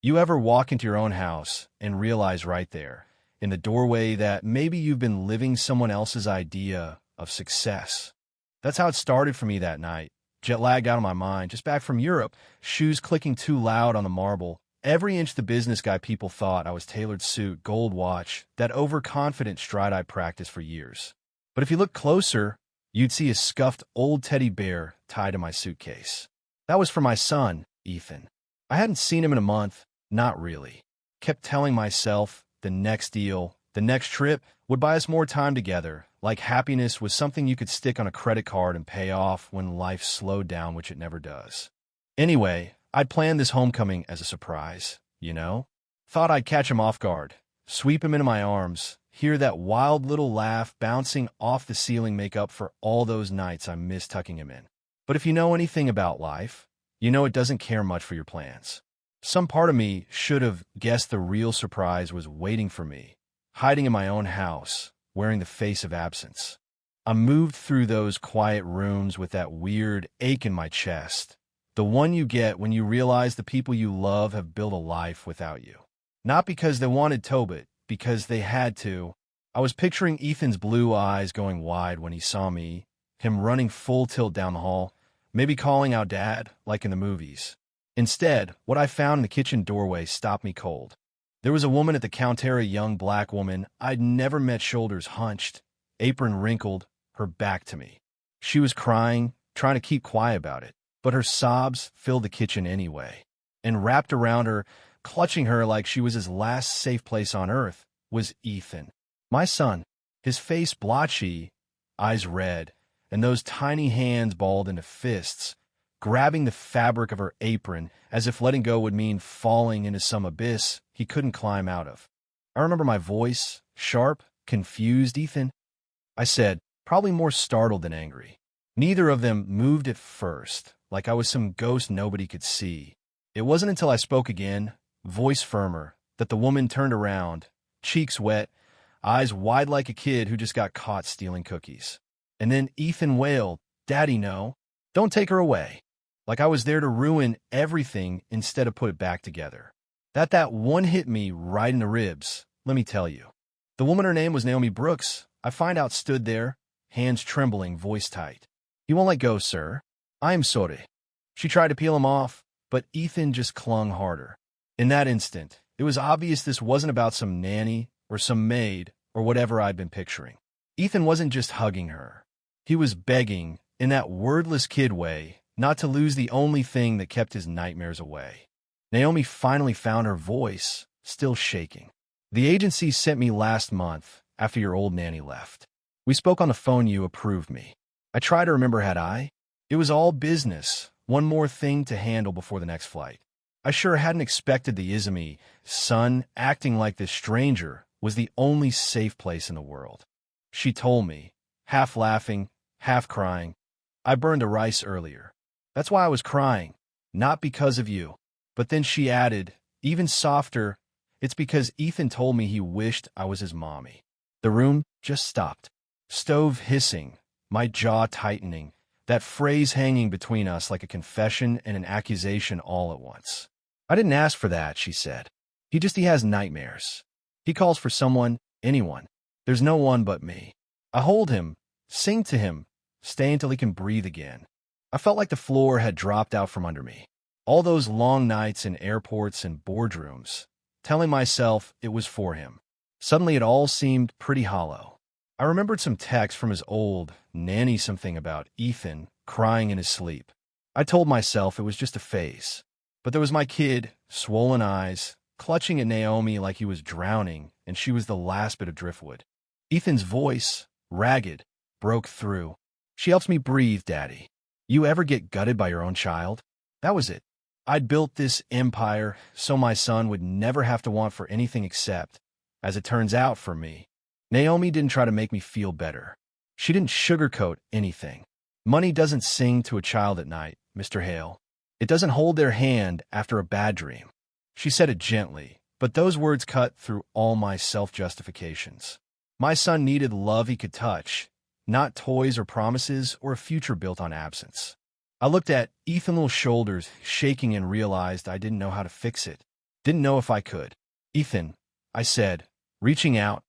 You ever walk into your own house and realize right there, in the doorway, that maybe you've been living someone else's idea of success? That's how it started for me that night. Jet lagged out of my mind, just back from Europe, shoes clicking too loud on the marble. Every inch the business guy people thought I was, tailored suit, gold watch, that overconfident stride I practiced for years. But if you look closer, you'd see a scuffed old teddy bear tied to my suitcase. That was for my son, Ethan. I hadn't seen him in a month. Not really. Kept telling myself the next deal, the next trip would buy us more time together, like happiness was something you could stick on a credit card and pay off when life slowed down, which it never does. Anyway, I'd planned this homecoming as a surprise, you know? Thought I'd catch him off guard, sweep him into my arms, hear that wild little laugh bouncing off the ceiling make up for all those nights I missed tucking him in. But if you know anything about life, you know it doesn't care much for your plans. Some part of me should have guessed the real surprise was waiting for me, hiding in my own house, wearing the face of absence. I moved through those quiet rooms with that weird ache in my chest, the one you get when you realize the people you love have built a life without you. Not because they wanted Tobit, because they had to. I was picturing Ethan's blue eyes going wide when he saw me, him running full tilt down the hall, maybe calling out Dad, like in the movies. Instead, what I found in the kitchen doorway stopped me cold. There was a woman at the counter, a young black woman I'd never met, shoulders hunched, apron wrinkled, her back to me. She was crying, trying to keep quiet about it, but her sobs filled the kitchen anyway. And wrapped around her, clutching her like she was his last safe place on earth, was Ethan, my son, his face blotchy, eyes red, and those tiny hands balled into fists, grabbing the fabric of her apron as if letting go would mean falling into some abyss he couldn't climb out of. I remember my voice, sharp, confused. Ethan, I said, probably more startled than angry. Neither of them moved at first, like I was some ghost nobody could see. It wasn't until I spoke again, voice firmer, that the woman turned around, cheeks wet, eyes wide like a kid who just got caught stealing cookies. And then Ethan wailed, "Daddy, no. Don't take her away." Like I was there to ruin everything instead of put it back together. That one hit me right in the ribs, let me tell you. The woman, her name was Naomi Brooks, I find out, stood there, hands trembling, voice tight. "He won't let go, sir. I am sorry." She tried to peel him off, but Ethan just clung harder. In that instant, it was obvious this wasn't about some nanny or some maid or whatever I'd been picturing. Ethan wasn't just hugging her. He was begging, in that wordless kid way, not to lose the only thing that kept his nightmares away. Naomi finally found her voice, still shaking. "The agency sent me last month, after your old nanny left. We spoke on the phone. You approved me." I tried to remember, had I? It was all business, one more thing to handle before the next flight. I sure hadn't expected the Izumi son acting like this stranger was the only safe place in the world. She told me, half laughing, half crying, "I burned the rice earlier. That's why I was crying, not because of you." But then she added, even softer, "It's because Ethan told me he wished I was his mommy." The room just stopped. Stove hissing, my jaw tightening, that phrase hanging between us like a confession and an accusation all at once. "I didn't ask for that," she said. He has nightmares. He calls for someone, anyone. There's no one but me. I hold him, sing to him, stay until he can breathe again." I felt like the floor had dropped out from under me. All those long nights in airports and boardrooms, telling myself it was for him. Suddenly it all seemed pretty hollow. I remembered some text from his old nanny, something about Ethan crying in his sleep. I told myself it was just a phase. But there was my kid, swollen eyes, clutching at Naomi like he was drowning, and she was the last bit of driftwood. Ethan's voice, ragged, broke through. "She helps me breathe, Daddy. You ever get gutted by your own child?" That was it. I'd built this empire so my son would never have to want for anything except, as it turns out for me. Naomi didn't try to make me feel better. She didn't sugarcoat anything. Money doesn't sing to a child at night, Mr. Hale. It doesn't hold their hand after a bad dream. She said it gently, but those words cut through all my self-justifications. My son needed love he could touch, not toys or promises or a future built on absence. I looked at Ethan's little shoulders shaking and realized I didn't know how to fix it. Didn't know if I could. Ethan, I said, reaching out,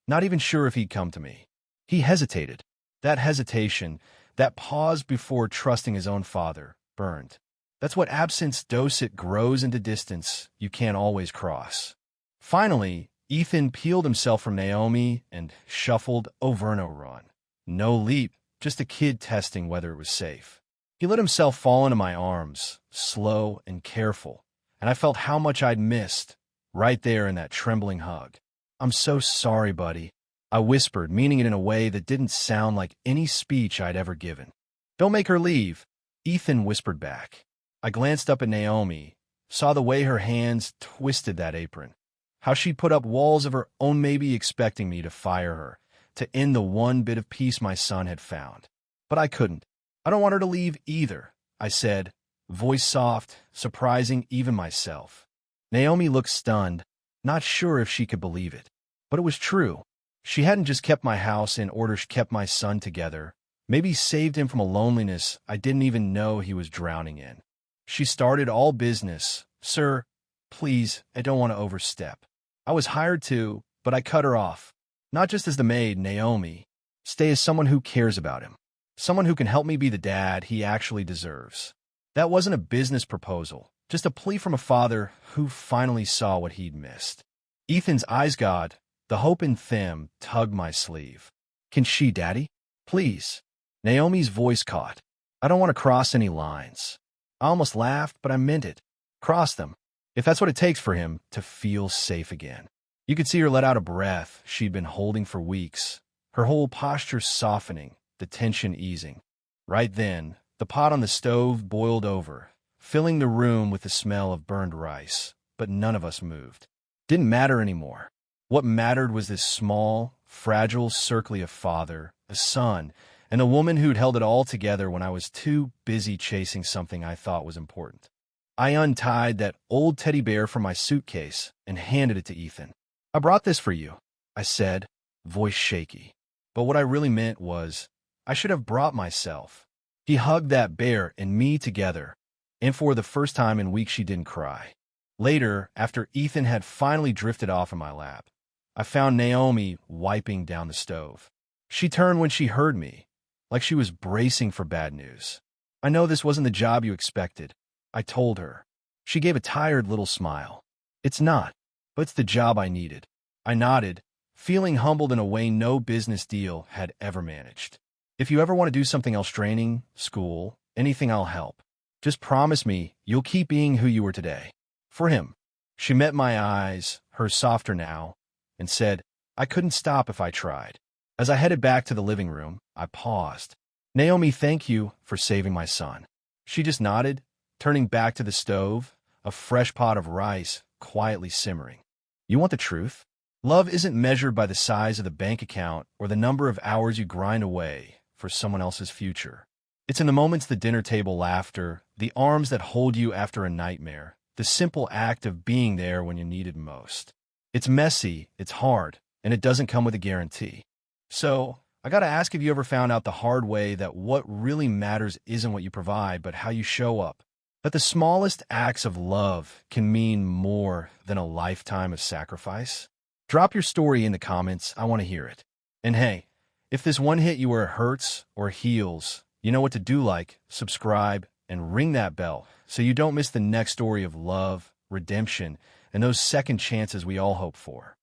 not even sure if he'd come to me. He hesitated. That hesitation, that pause before trusting his own father, burned. That's what absence does. It grows into distance you can't always cross. Finally, Ethan peeled himself from Naomi and shuffled Overno run. No leap, just a kid testing whether it was safe. He let himself fall into my arms, slow and careful, and I felt how much I'd missed, right there in that trembling hug. "I'm so sorry, buddy," I whispered, meaning it in a way that didn't sound like any speech I'd ever given. "Don't make her leave," Ethan whispered back. I glanced up at Naomi, saw the way her hands twisted that apron, how she put up walls of her own, maybe expecting me to fire her, to end the one bit of peace my son had found. But I couldn't. "I don't want her to leave either," I said, voice soft, surprising even myself. Naomi looked stunned, not sure if she could believe it. But it was true. She hadn't just kept my house in order, she kept my son together, maybe saved him from a loneliness I didn't even know he was drowning in. She started all business. "Sir, please, I don't want to overstep." I was hired to, but I cut her off. Not just as the maid, Naomi. Stay as someone who cares about him. Someone who can help me be the dad he actually deserves. That wasn't a business proposal, just a plea from a father who finally saw what he'd missed. Ethan's eyes, God, the hope in them, tugged my sleeve. "Can she, Daddy? Please." Naomi's voice caught. "I don't want to cross any lines." I almost laughed, but I meant it. Cross them, if that's what it takes for him to feel safe again. You could see her let out a breath she'd been holding for weeks, her whole posture softening, the tension easing. Right then, the pot on the stove boiled over, filling the room with the smell of burned rice, but none of us moved. Didn't matter anymore. What mattered was this small, fragile circle of father, a son, and a woman who'd held it all together when I was too busy chasing something I thought was important. I untied that old teddy bear from my suitcase and handed it to Ethan. "I brought this for you," I said, voice shaky. But what I really meant was, I should have brought myself. He hugged that bear and me together, and for the first time in weeks she didn't cry. Later, after Ethan had finally drifted off in my lap, I found Naomi wiping down the stove. She turned when she heard me, like she was bracing for bad news. "I know this wasn't the job you expected," I told her. She gave a tired little smile. "It's not, but it's the job I needed." I nodded, feeling humbled in a way no business deal had ever managed. "If you ever want to do something else, training, school, anything, I'll help. Just promise me you'll keep being who you were today." For him. She met my eyes, hers softer now, and said, "I couldn't stop if I tried." As I headed back to the living room, I paused. "Naomi, thank you for saving my son." She just nodded, turning back to the stove, a fresh pot of rice quietly simmering. "You want the truth? Love isn't measured by the size of the bank account or the number of hours you grind away for someone else's future. It's in the moments, the dinner table laughter, the arms that hold you after a nightmare, the simple act of being there when you need it most. It's messy, it's hard, and it doesn't come with a guarantee. So, I gotta ask, if you ever found out the hard way that what really matters isn't what you provide, but how you show up? That the smallest acts of love can mean more than a lifetime of sacrifice? Drop your story in the comments. I want to hear it. And hey, if this one hit you where it hurts or heals, you know what to do. Like, subscribe, and ring that bell so you don't miss the next story of love, redemption, and those second chances we all hope for.